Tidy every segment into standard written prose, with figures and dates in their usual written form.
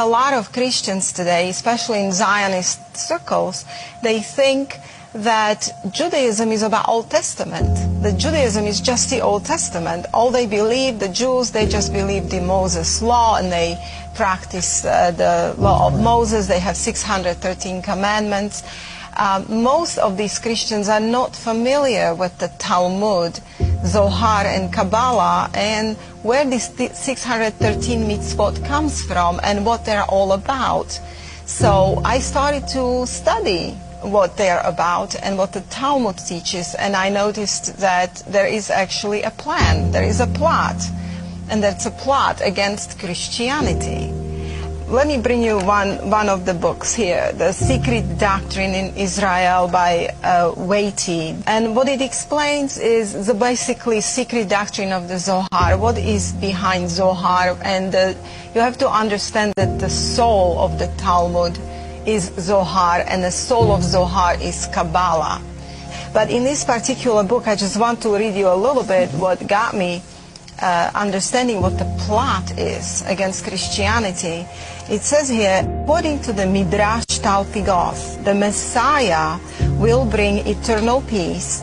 A lot of Christians today, especially in Zionist circles, they think that Judaism is about Old Testament. That Judaism is just the Old Testament. All they believe, the Jews, they just believe the Moses law, and they practice the law of Moses. They have 613 commandments. Most of these Christians are not familiar with the Talmud, Zohar, and Kabbalah, and where this 613 mitzvot comes from and what they're all about. So I started to study what they're about and what the Talmud teaches, and I noticed that there is actually a plan, there is a plot, and that's a plot against Christianity. Let me bring you one of the books here, The Secret Doctrine in Israel by Waiti. And what it explains is the basically secret doctrine of the Zohar, what is behind Zohar, and you have to understand that the soul of the Talmud is Zohar, and the soul of Zohar is Kabbalah. But in this particular book, I just want to read you a little bit what got me understanding what the plot is against Christianity. It says here, according to the Midrash Talpigoth, the Messiah will bring eternal peace,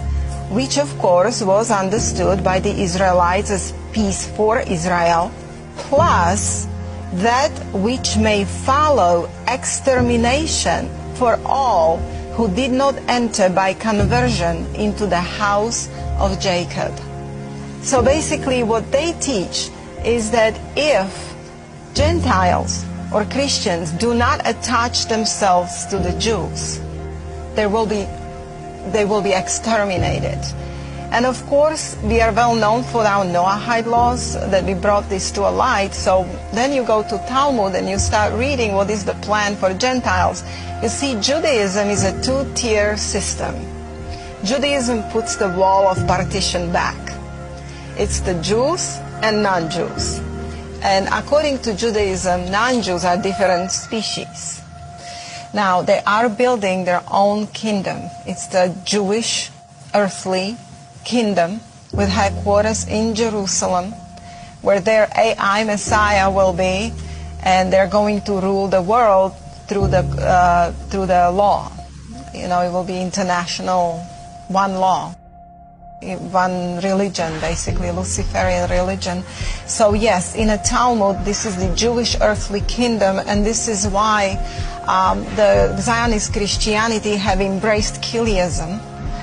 which of course was understood by the Israelites as peace for Israel, plus that which may follow extermination for all who did not enter by conversion into the house of Jacob. So basically what they teach is that if Gentiles or Christians do not attach themselves to the Jews, they will be exterminated. And of course, we are well known for our Noahide laws, that we brought this to a light. So then you go to Talmud and you start reading what is the plan for Gentiles. You see, Judaism is a two-tier system. Judaism puts the wall of partition back. It's the Jews and non-Jews. And according to Judaism, non-Jews are different species. Now, they are building their own kingdom. It's the Jewish earthly kingdom with headquarters in Jerusalem, where their AI Messiah will be, and they're going to rule the world through the law. You know, it will be international, one law, one religion, basically, Luciferian religion. So yes, in a Talmud, this is the Jewish earthly kingdom, and this is why the Zionist Christianity have embraced Kiliism,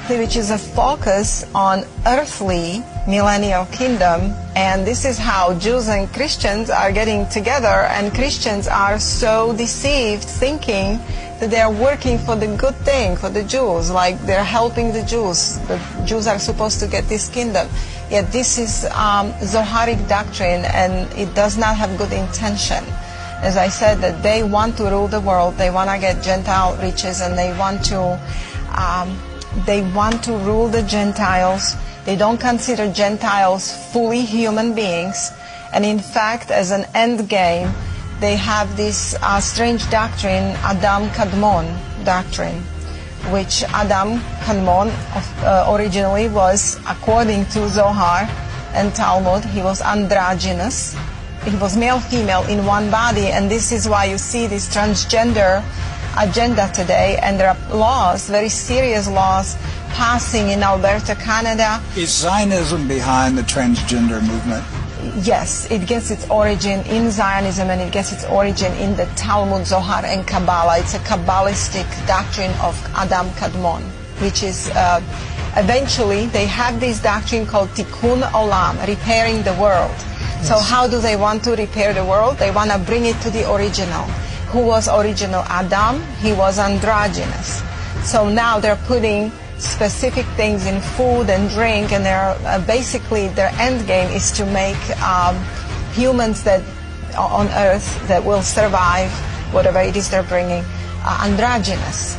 which is a focus on earthly millennial kingdom. And this is how Jews and Christians are getting together, and Christians are so deceived thinking that they are working for the good thing, for the Jews, like they're helping the Jews. The Jews are supposed to get this kingdom. Yet this is Zoharic doctrine, and it does not have good intention. As I said, that they want to rule the world, they want to get Gentile riches, and they want to rule the Gentiles. They don't consider Gentiles fully human beings. And in fact, as an end game, they have this strange doctrine, Adam Kadmon doctrine, which Adam Kadmon originally was, according to Zohar and Talmud, he was androgynous. He was male-female in one body, and this is why you see this transgender agenda today, and there are laws, very serious laws, passing in Alberta, Canada. Is Zionism behind the transgender movement? Yes, it gets its origin in Zionism, and it gets its origin in the Talmud, Zohar, and Kabbalah. It's a Kabbalistic doctrine of Adam Kadmon, which is eventually they have this doctrine called Tikkun Olam, repairing the world. Yes. So how do they want to repair the world? They want to bring it to the original. Who was original Adam? He was androgynous. So now they're putting specific things in food and drink, and they're basically their end game is to make humans that on earth that will survive whatever it is they're bringing androgynous.